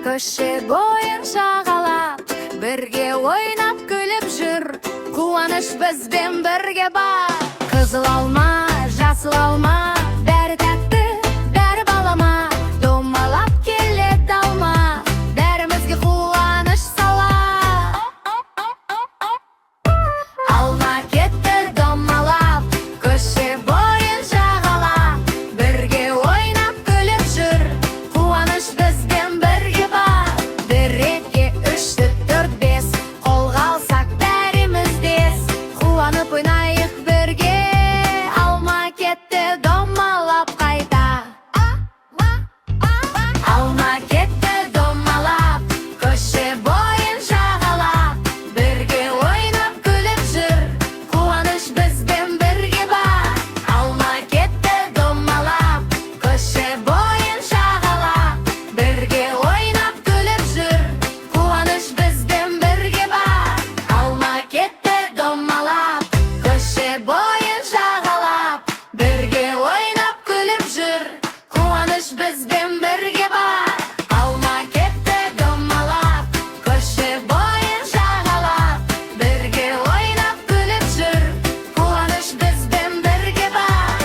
Көше бойын жағалап, бірге ойнап күліп жүр. Қуаныш бізбен бірге бар. Қызыл алма, жасыл алма, бәрі тәтті, бәрі балама. Домалап келеді алма, бәрімізге қуаныш сала. Алма кетті домалап, көше бойын жағалап, бірге ойнап күліп жүр. Қуаныш бізбен бірге бар. Бір ретке 3, 4, 5, қолға алсақ бәріміз дес. Қуанып ойнайық бірге, алма кетті домалап қайта. Алма кетті домалап, көше бойын жағалап, бірге ойнап күліп жүр. Қуаныш бізбен бірге бар. Алма кетті домалап, көше бойын жағалап, бірге ойнап күліп жүр. Қуаныш бізбен бірге бар. Алма кетті домалап, көше бойын жағалап, бірге ойнап күліп жүр. Қуаныш бізбен бірге бар. Алма кетті домалап, көше бойын жағалап, бірге ойнап күліп жүр. Қуаныш бізбен бірге бар.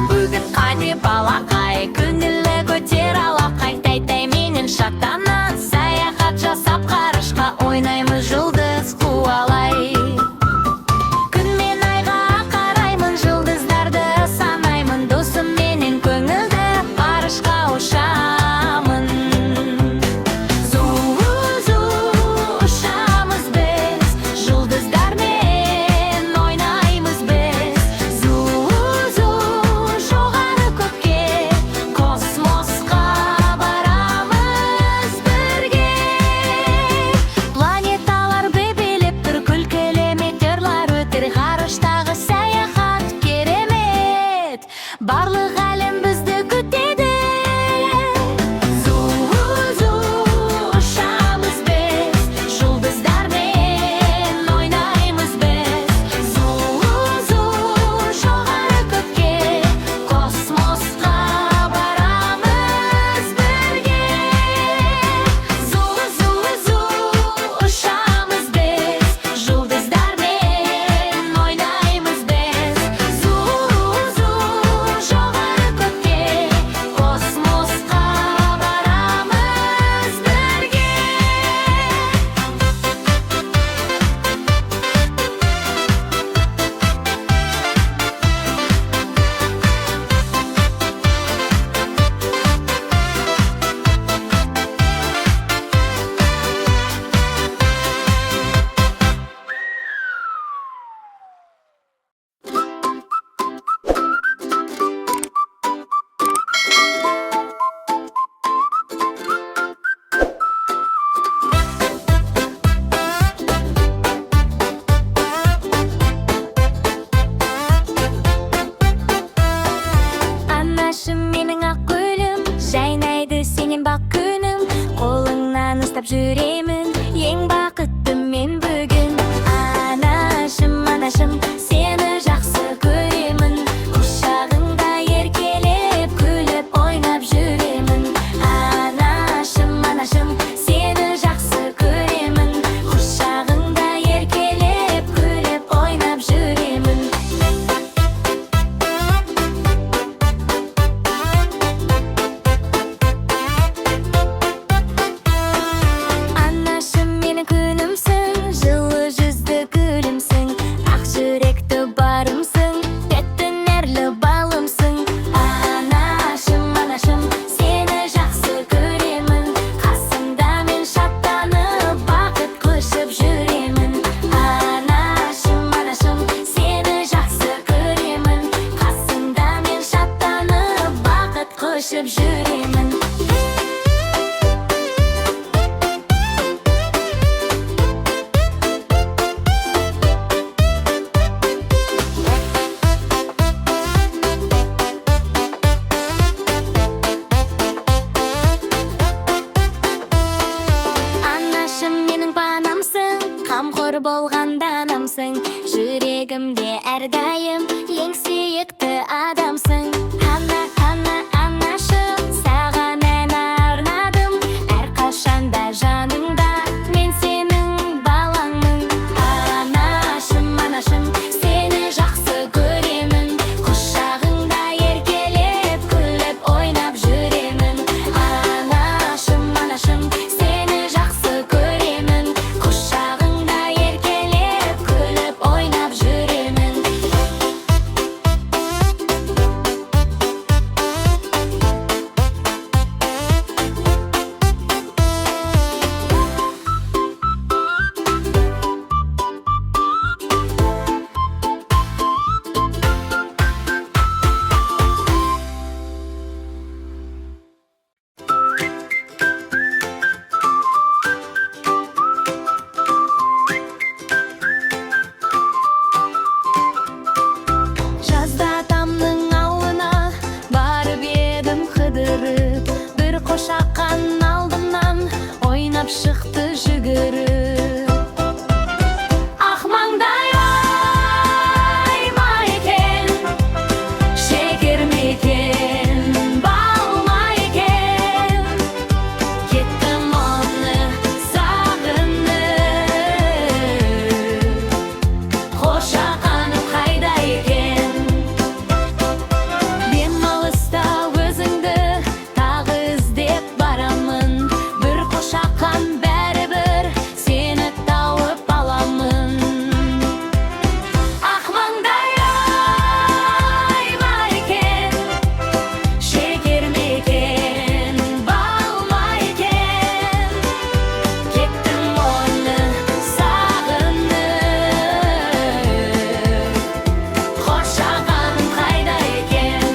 Бүгін қане балақай, көңілі көтер алақай. Тәй-тәй менен шаттанат, саяхат жасап ғарышқа ойнаймыз жұлдыз қуалай. Күн мен айға қараймын, жұлдыздарды санаймын. Досым менен көңілді ғарышқа ұшамын. Зу-зу ұшамыз біз, жұлдыздармен ойнаймыз біз. Зу-зу жоғары көкке, космосқа барамыз бірге. Планеталар бебелеп тұр, күлкілі метеорлар өтер. Ғарыштағы саяхат керемет, барлық әлем бізді күтеді. Зу-зу ұшамыз біз, жұлдыздармен ойнаймыз біз. Зу-зу жоғары көкке, космосқа барамыз бірге. Зу-зу ұшамыз біз, жұлдыздармен ойнаймыз біз. Зу-зу жоғары көкке, космосқа барамыз бірге. Анашым менің ақ гүлім, жайнайды сенен бақ күнім. Қолыңнан ұстап жүремін, ең бақытты мен бүгін. Анашым, анашым, сені жақсы көремін. Құшағыңда еркелеп, күліп, ойнап жүремін. Анашым, анашым, сені жақсы көремін. Құшағыңда еркелеп, күліп, ойнап жүремін. әрдайым ең сүйікті адамсың. Ана, ана, анашым, саған ән арнадым. Әрқашанда жаныңда, мен сенің балаңмын. Анашым, анашым, сені жақсы көремін. Құшағыңда еркелеп, күліп, ойнап жүремін. Анашым, анашым, сені жақсы көремін. Құшағыңда еркелеп, күліп, ойнап жүремін. Жазда атамның ауына барып едім қыдырып. Бір қошақан алдымнан ойнап шықты жүгіріп. Ақ маңдай ай ма екен, шекер ме екен, бал ма екен. Кеттім оны сағынып, қошақаным қайда екен. Демалыста өзіңді тағы іздеп барамын. Бір қошақан бәрібір сені тауып аламын. Ақ маңдай ай ма екен, шекер ме екен, бал ма екен. Кеттім оны сағынып, қошағаным қайда екен.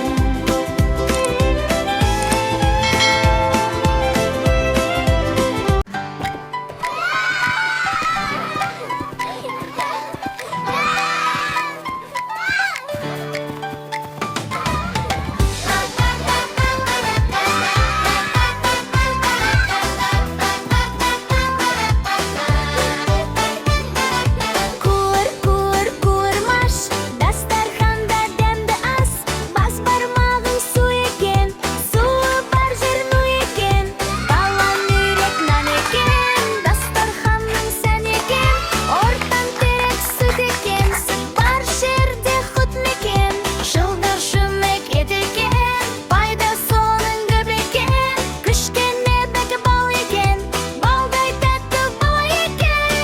Куыр, куырмаш, дастарханда дәмді ас. Бас бармағың су екен, суы бар жер ну екен. Балам үйрек нан екен, дастарханның сән екен. Ортан терек сүт екен, сүт бар жерде құт мекен. Жылдар шүмек ет екен, пайда соның көп екен. Кішкене бәкі бал екен, балдай тәтті бала екен.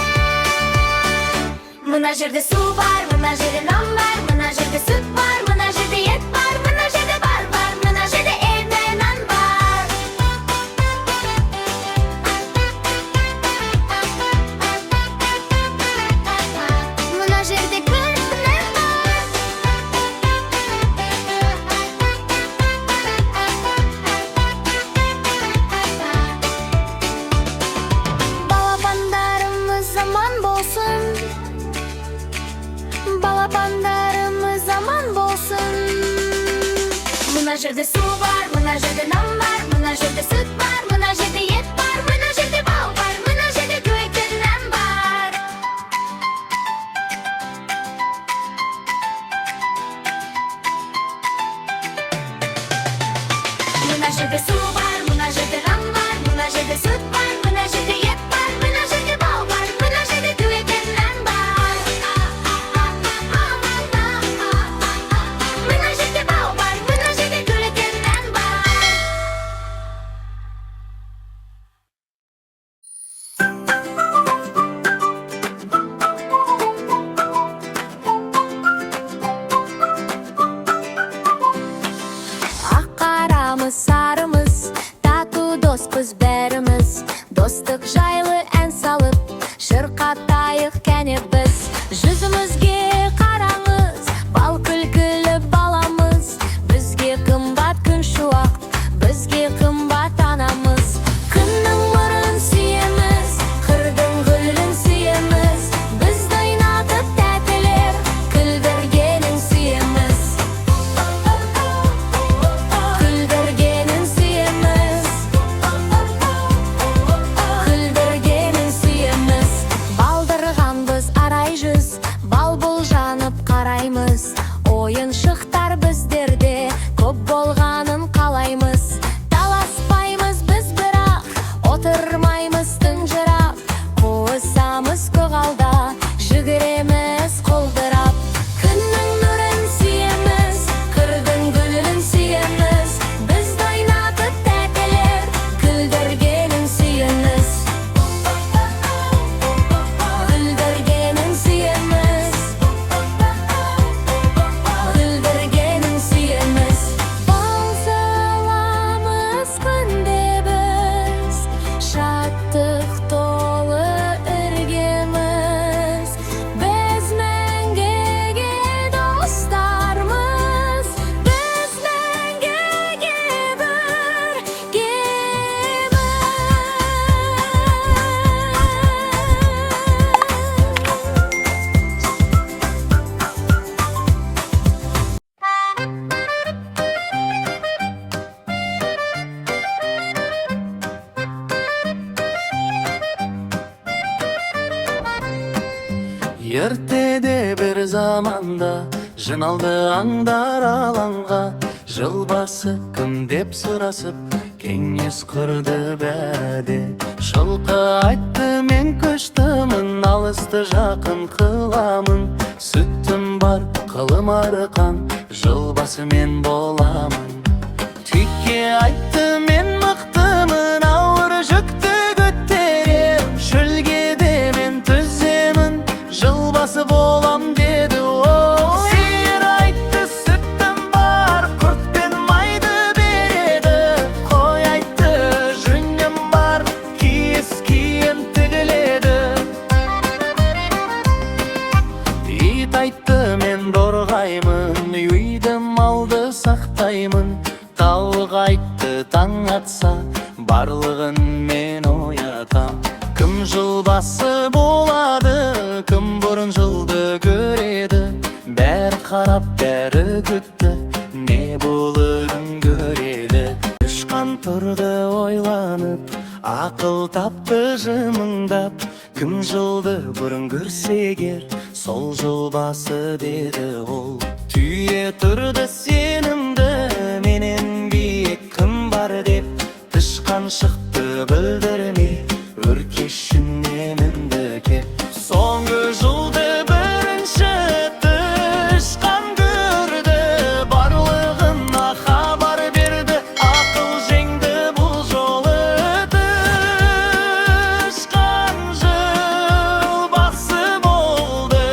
Мына жерде су бар, мына жерде нан бар, мына жерде сүт бар, мына жерде ет бар, мына жерде бар, мына жерде ет нан бар. Мына жерде күріш нан бар. Балапандарымыз аман болсын. Балапандарымыз аман болсын. Мына жерде су бар, мына жерде нан бар, мына жерде сүт бар, мына жерде ет бар, мына жерде бал бар, мына жерде көйті нан бар. Мына жерде су бар, мына жерде нан бар, мына жерде сүт бар, мына жерде ет бар, мына жерде бал бар, мына жерде көйті нан бар. Мына жерде бал бар, мына жерде көйті нан бар. Ақ қарамыз, сарымыз, тату доспыз бәріміз. ойыншықтар біздерде көп болғанын қалаймыз. Таласпаймыз біз бірақ, отырмаймыз тұнжырап, қуысамыз көгалда, жүгіреміз қолдырап. Күннің нұрын сүйеміз, қырдың гүлін сүйеміз, бізді ойнатып тәттілер, күлдіргенін сүйеміз. Күлдіргенін сүйеміз, күлдіргенін сүйеміз. Балзаламыз күнде біз, шаттық толы іргеміз. Біз мәңгіге достармыз, біз мәңгіге Ертеде бір заманда жиналды аңдар алаңға, жыл басы кім деп сұрасып, кеңес құрды бәде. Жылқы айтты мен көштімін, алысты жақын қыламын, сүттім бар қылым арқан, жыл басы мен боламын. Түйке айтты мен мықтымын, ауыр жүкті көтерем, шөлгеде мен түземін, жыл басы болам деді. Сиыр айтты сүттім бар, құрт пен майды береді, қой айтты жүнім бар, киіз киім тігіледі. Ит айтты мен дорғаймын, үйді малды сақтаймын, тауық айтты таң атса, барлығын мен оятам. Кім жыл басы болады, кім бұрын жылды көреді, бәрі қарап бәрі күтті, не боларын көреді. Ұшқан тұрды ойланып, ақыл тапты жымыңдап, кім жылды бұрын көрсе егер, сол жыл басы деді ол. Түйе тұрды сенімді, менен биік кім бар деп, тышқан шықты білдірмей, өркешіне мінді кеп. Соңғы жылды бірінші тышқан көрді, барлығына хабар берді, ақыл жеңді бұл жолы. Тышқан жыл басы болды.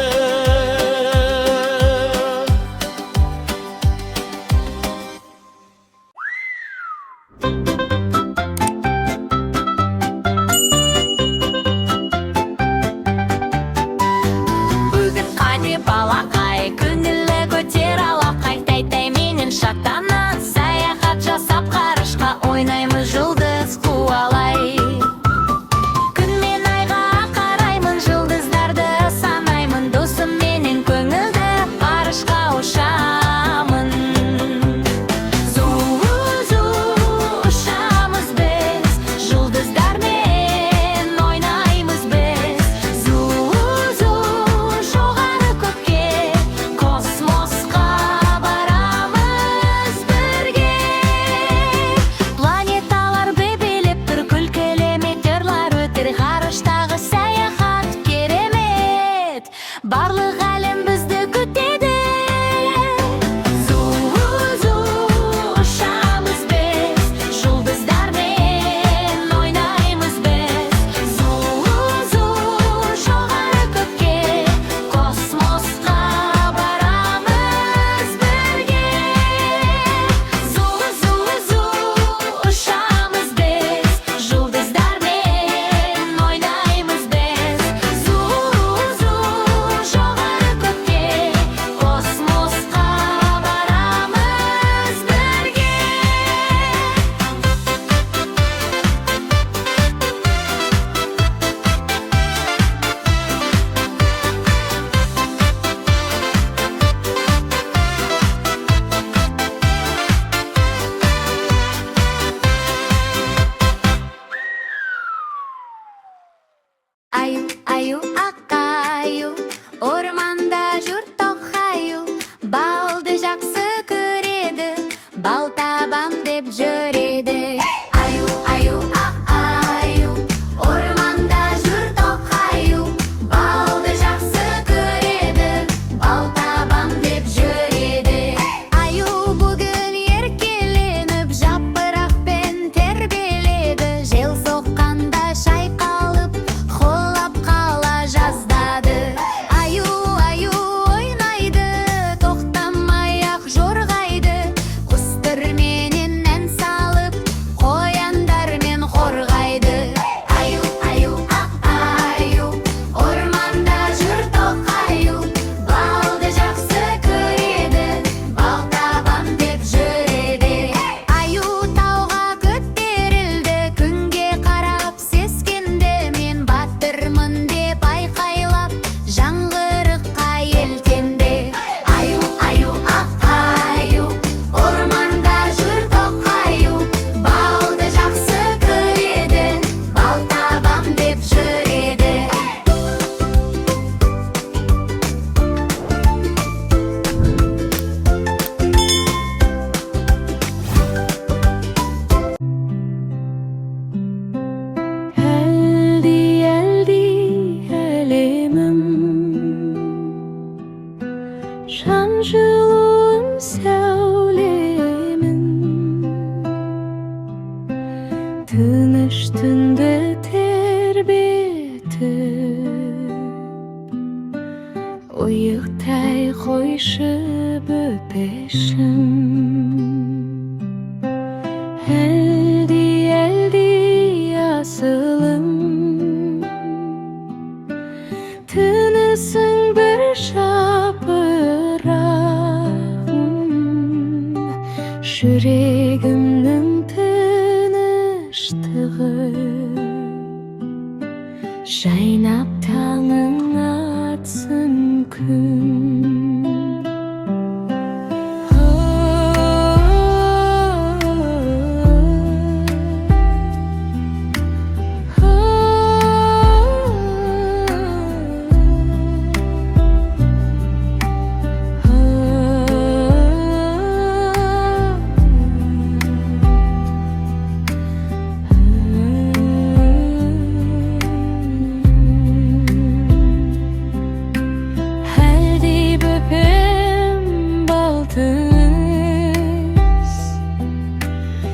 Şan жылуым сәулемін тыныш түнді тербетіп ұйықтай қойшы бөпешім әлди асылым тынысың бір жапырағым жүрегімнің тыныштығы жайнап таңың атсын күн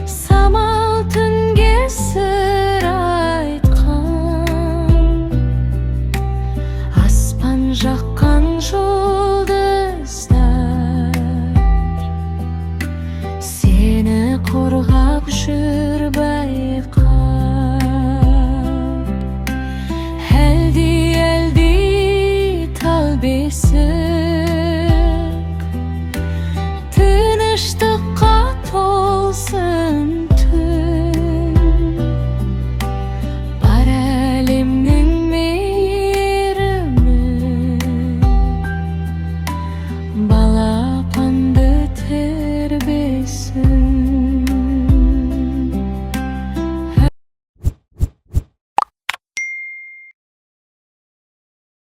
самал түнге сыр айтқан аспан жаққан жұлдыздар сені қорғап жүр байқап әлди тал бесік